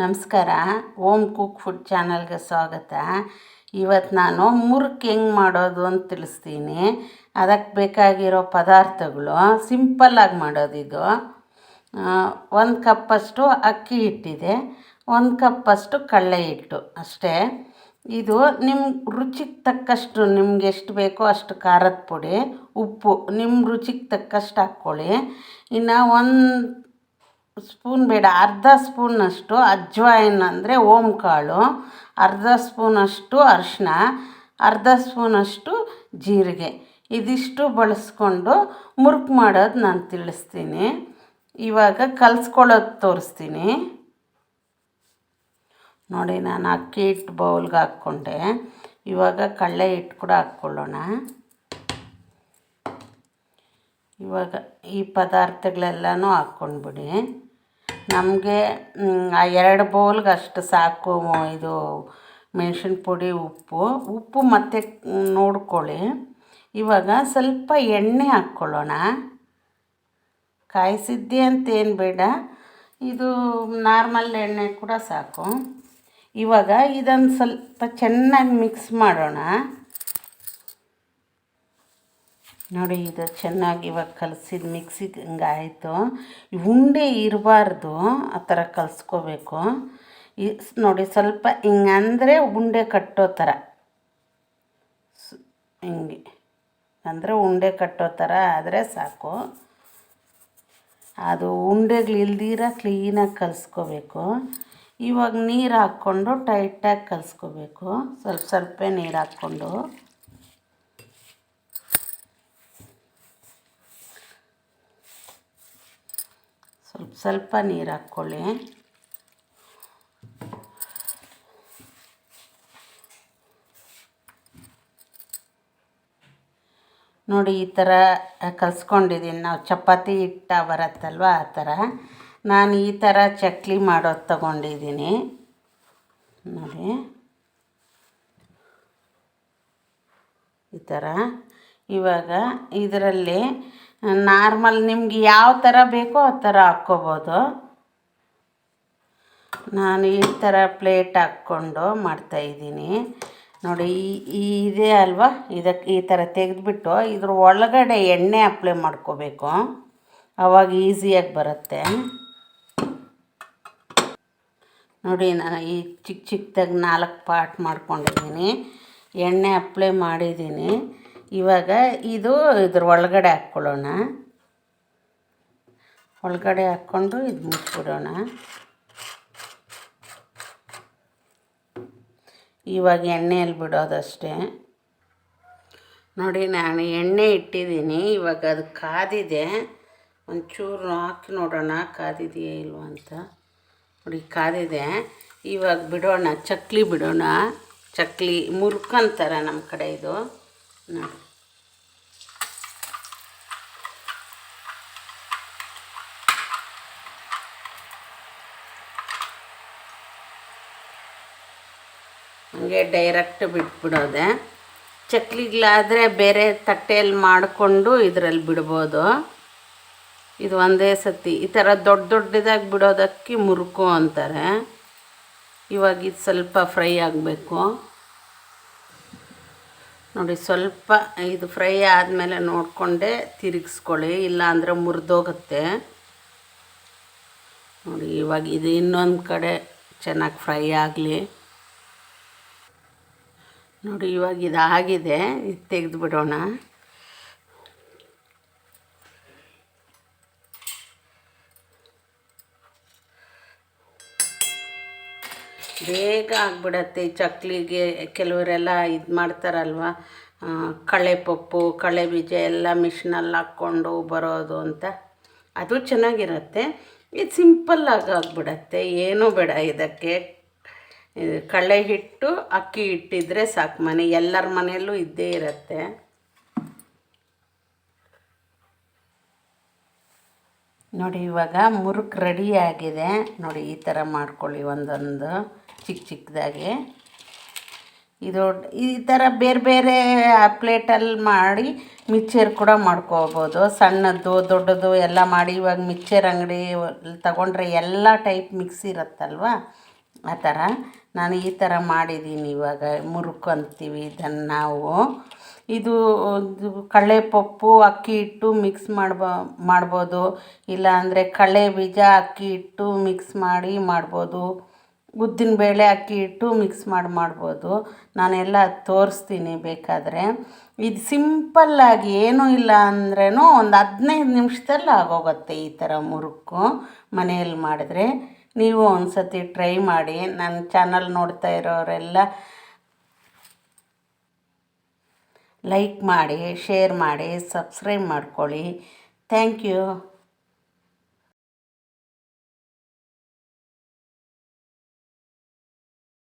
ನಮಸ್ಕಾರ. Ohm cook food ಚಾನಲ್ಗೆ ಸ್ವಾಗತ. ಇವತ್ತು ನಾನು ಮುರುಕ್ ಹೆಂಗೆ ಮಾಡೋದು ಅಂತ ತಿಳಿಸ್ತೀನಿ. ಅದಕ್ಕೆ ಬೇಕಾಗಿರೋ ಪದಾರ್ಥಗಳು ಸಿಂಪಲ್ಲಾಗಿ ಮಾಡೋದಿದು. 1 ಕಪ್ಪಷ್ಟು ಅಕ್ಕಿ ಹಿಟ್ಟಿದೆ, 1 ಕಪ್ಪಷ್ಟು ಕಡಲೆ ಹಿಟ್ಟು ಅಷ್ಟೇ. ಇದು ನಿಮ್ಮ ರುಚಿಗೆ ತಕ್ಕಷ್ಟು, ನಿಮ್ಗೆ ಎಷ್ಟು ಬೇಕೋ ಅಷ್ಟು ಖಾರದ ಪುಡಿ, ಉಪ್ಪು ನಿಮ್ಮ ರುಚಿಗೆ ತಕ್ಕಷ್ಟು ಹಾಕ್ಕೊಳ್ಳಿ. ಇನ್ನು 1 ಸ್ಪೂನ್ ಬೇಡ, ಅರ್ಧ ಸ್ಪೂನಷ್ಟು ಅಜ್ವಾಯಿನ್ ಅಂದರೆ ಓಮ್ ಕಾಳು, ಅರ್ಧ ಸ್ಪೂನಷ್ಟು ಅರಿಶಿನ, ಅರ್ಧ ಸ್ಪೂನಷ್ಟು ಜೀರಿಗೆ, ಇದಿಷ್ಟು ಬಳಸ್ಕೊಂಡು ಮುರುಕು ಮಾಡೋದು ನಾನು ತಿಳಿಸ್ತೀನಿ. ಇವಾಗ ಕಲಿಸ್ಕೊಳ್ಳೋದು ತೋರಿಸ್ತೀನಿ ನೋಡಿ. ನಾನು ಅಕ್ಕಿ ಹಿಟ್ಟು ಬೌಲ್ಗೆ ಹಾಕ್ಕೊಂಡೆ. ಇವಾಗ ಕಡಲೆ ಹಿಟ್ಟು ಕೂಡ ಹಾಕ್ಕೊಳ್ಳೋಣ. ಇವಾಗ ಈ ಪದಾರ್ಥಗಳೆಲ್ಲನೂ ಹಾಕ್ಕೊಂಡ್ಬಿಡಿ. ನಮಗೆ 2 ಬೌಲ್ಗೆ ಅಷ್ಟು ಸಾಕು. ಇದು ಮೆಣಸಿನ ಪುಡಿ, ಉಪ್ಪು ಮತ್ತು ನೋಡ್ಕೊಳ್ಳಿ. ಇವಾಗ ಸ್ವಲ್ಪ ಎಣ್ಣೆ ಹಾಕ್ಕೊಳ್ಳೋಣ. ಕಾಯಿಸಿದ್ದೆ ಅಂತೇನು ಬೇಡ, ಇದು ನಾರ್ಮಲ್ ಎಣ್ಣೆ ಕೂಡ ಸಾಕು. ಇವಾಗ ಇದನ್ನು ಸ್ವಲ್ಪ ಚೆನ್ನಾಗಿ ಮಿಕ್ಸ್ ಮಾಡೋಣ ನೋಡಿ. ಇದು ಚೆನ್ನಾಗಿ ಇವಾಗ ಕಲಸಿದ ಮಿಕ್ಸಿಗೆ ಹಿಂಗಾಯಿತು. ಉಂಡೆ ಇರಬಾರ್ದು, ಆ ಥರ ಕಲಿಸ್ಕೋಬೇಕು. ನೋಡಿ ಸ್ವಲ್ಪ ಹಿಂಗಂದರೆ ಉಂಡೆ ಕಟ್ಟೋ ಥರ, ಹಿಂಗೆ ಅಂದರೆ ಉಂಡೆ ಕಟ್ಟೋ ಥರ ಆದರೆ ಸಾಕು. ಅದು ಉಂಡೆಗಳಿಲ್ದಿರ ಕ್ಲೀನಾಗಿ ಕಲಿಸ್ಕೋಬೇಕು. ಇವಾಗ ನೀರು ಹಾಕ್ಕೊಂಡು ಟೈಟಾಗಿ ಕಲಿಸ್ಕೋಬೇಕು. ಸ್ವಲ್ಪ ನೀರು ಹಾಕ್ಕೊಂಡು ಸ್ವಲ್ಪ ನೀರು ಹಾಕ್ಕೊಳ್ಳಿ. ನೋಡಿ ಈ ಥರ ಕಲಿಸ್ಕೊಂಡಿದ್ದೀನಿ. ನಾವು ಚಪಾತಿ ಹಿಟ್ಟು ಬರುತ್ತಲ್ವ, ಆ ಥರ. ನಾನು ಈ ಥರ ಚಕ್ಲಿ ಮಾಡೋದು ತಗೊಂಡಿದ್ದೀನಿ ನೋಡಿ. ಈ ಥರ ಇವಾಗ ಇದರಲ್ಲಿ ನಾರ್ಮಲ್ ನಿಮ್ಗೆ ಯಾವ ಥರ ಬೇಕೋ ಆ ಥರ ಹಾಕ್ಕೋಬೋದು. ನಾನು ಈ ಥರ ಪ್ಲೇಟ್ ಹಾಕ್ಕೊಂಡು ಮಾಡ್ತಾಯಿದ್ದೀನಿ ನೋಡಿ. ಇದೇ ಅಲ್ವಾ, ಇದಕ್ಕೆ ಈ ಥರ ತೆಗೆದುಬಿಟ್ಟು ಇದ್ರ ಒಳಗಡೆ ಎಣ್ಣೆ ಅಪ್ಲೈ ಮಾಡ್ಕೋಬೇಕು. ಆವಾಗ ಈಸಿಯಾಗಿ ಬರುತ್ತೆ ನೋಡಿ. ನಾನು ಈ ಚಿಕ್ಕದಾಗಿ 4 ಪಾರ್ಟ್ ಮಾಡ್ಕೊಂಡಿದ್ದೀನಿ, ಎಣ್ಣೆ ಅಪ್ಲೈ ಮಾಡಿದ್ದೀನಿ. ಇವಾಗ ಇದ್ರ ಒಳಗಡೆ ಹಾಕ್ಕೊಳ್ಳೋಣ. ಒಳಗಡೆ ಹಾಕ್ಕೊಂಡು ಇದು ಮುಚ್ಚಿಬಿಡೋಣ. ಇವಾಗ ಎಣ್ಣೆಯಲ್ಲಿ ಬಿಡೋದಷ್ಟೇ ನೋಡಿ. ನಾನು ಎಣ್ಣೆ ಇಟ್ಟಿದ್ದೀನಿ. ಇವಾಗ ಅದು ಕಾದಿದೆ. ಒಂಚೂರು ಹಾಕಿ ನೋಡೋಣ ಕಾದಿದೆಯೇ ಇಲ್ವ ಅಂತ. ನೋಡಿ ಕಾದಿದೆ. ಇವಾಗ ಬಿಡೋಣ, ಚಕ್ಲಿ ಬಿಡೋಣ. ಚಕ್ಲಿ ಮುರುಕು ಅಂತಾರೆ ನಮ್ಮ ಕಡೆ ಇದು ನೋಡಿ. ಹಂಗೆ ಡೈರೆಕ್ಟ್ ಬಿಟ್ಬಿಡೋದೆ. ಚಕ್ಲಿಗಳಾದರೆ ಬೇರೆ ತಟ್ಟೆಯಲ್ಲಿ ಮಾಡಿಕೊಂಡು ಇದರಲ್ಲಿ ಬಿಡ್ಬೋದು. ಇದು ಒಂದೇ ಸತಿ ಈ ಥರ ದೊಡ್ಡದಾಗಿ ಬಿಡೋದಕ್ಕೆ ಮುರುಕು ಅಂತಾರೆ. ಇವಾಗ ಇದು ಸ್ವಲ್ಪ ಫ್ರೈ ಆಗಬೇಕು ನೋಡಿ. ಸ್ವಲ್ಪ ಇದು ಫ್ರೈ ಆದಮೇಲೆ ನೋಡಿಕೊಂಡೆ ತಿರುಗಿಸ್ಕೊಳ್ಳಿ, ಇಲ್ಲಾಂದರೆ ಮುರಿದೋಗುತ್ತೆ ನೋಡಿ. ಇವಾಗ ಇದು ಇನ್ನೊಂದು ಕಡೆ ಚೆನ್ನಾಗಿ ಫ್ರೈ ಆಗಲಿ ನೋಡಿ. ಇವಾಗ ಇದಾಗಿದೆ, ಇದು ತೆಗೆದುಬಿಡೋಣ. ಬೇಗ ಆಗಿಬಿಡತ್ತೆ ಈ ಚಕ್ಲಿಗೆ. ಕೆಲವರೆಲ್ಲ ಇದು ಮಾಡ್ತಾರಲ್ವ, ಕಡಲೆಪಪ್ಪು, ಕಡಲೆ ಬೀಜ ಎಲ್ಲ ಮಿಷಿನಲ್ಲಿ ಹಾಕ್ಕೊಂಡು ಬರೋದು ಅಂತ, ಅದು ಚೆನ್ನಾಗಿರುತ್ತೆ. ಇದು ಸಿಂಪಲ್ಲಾಗಿ ಆಗಿಬಿಡತ್ತೆ, ಏನೂ ಬೇಡ ಇದಕ್ಕೆ. ಕಡಲೆ ಹಿಟ್ಟು, ಅಕ್ಕಿ ಹಿಟ್ಟಿದ್ರೆ ಸಾಕು. ಎಲ್ಲರ ಮನೆಯಲ್ಲೂ ಇದ್ದೇ ಇರುತ್ತೆ ನೋಡಿ. ಇವಾಗ ಮುರುಕು ರೆಡಿ ಆಗಿದೆ ನೋಡಿ. ಈ ಥರ ಮಾಡ್ಕೊಳ್ಳಿ, ಒಂದೊಂದು ಚಿಕ್ಕದಾಗಿ. ಇದು ಈ ಥರ ಬೇರೆ ಬೇರೆ ಪ್ಲೇಟಲ್ಲಿ ಮಾಡಿ ಮಿಕ್ಚರ್ ಕೂಡ ಮಾಡ್ಕೋಬೋದು. ಸಣ್ಣದ್ದು ದೊಡ್ಡದು ಎಲ್ಲ ಮಾಡಿ ಇವಾಗ ಮಿಕ್ಚರ್ ಅಂಗಡಿ ತಗೊಂಡ್ರೆ ಎಲ್ಲ ಟೈಪ್ ಮಿಕ್ಸ್ ಇರುತ್ತಲ್ವ, ಆ ಥರ ನಾನು ಈ ಥರ ಮಾಡಿದ್ದೀನಿ. ಇವಾಗ ಮುರುಕು ಅಂತೀವಿ ಇದನ್ನು ನಾವು. ಇದು ಕಡಲೆಪಪ್ಪು ಅಕ್ಕಿ ಹಿಟ್ಟು ಮಿಕ್ಸ್ ಮಾಡ್ಬೋದು, ಇಲ್ಲ ಅಂದರೆ ಕಡಲೆ ಬೀಜ ಅಕ್ಕಿ ಹಿಟ್ಟು ಮಿಕ್ಸ್ ಮಾಡಿ ಮಾಡ್ಬೋದು, ಉದ್ದಿನಬೇಳೆ ಅಕ್ಕಿ ಹಿಟ್ಟು ಮಿಕ್ಸ್ ಮಾಡ್ಬೋದು. ನಾನೆಲ್ಲ ತೋರಿಸ್ತೀನಿ ಬೇಕಾದರೆ. ಇದು ಸಿಂಪಲ್ಲಾಗಿ ಏನೂ ಇಲ್ಲ ಅಂದ್ರೂ ಒಂದು 15 ನಿಮಿಷದಲ್ಲಿ ಆಗೋಗುತ್ತೆ ಈ ಥರ ಮುರುಕು ಮನೆಯಲ್ಲಿ ಮಾಡಿದ್ರೆ. ನೀವು ಒಂದು ಸತಿ ಟ್ರೈ ಮಾಡಿ. ನನ್ನ ಚಾನಲ್ ನೋಡ್ತಾ ಇರೋರೆಲ್ಲ ಲೈಕ್ ಮಾಡಿ, ಶೇರ್ ಮಾಡಿ, ಸಬ್ಸ್ಕ್ರೈಬ್ ಮಾಡ್ಕೊಳ್ಳಿ. Thank you.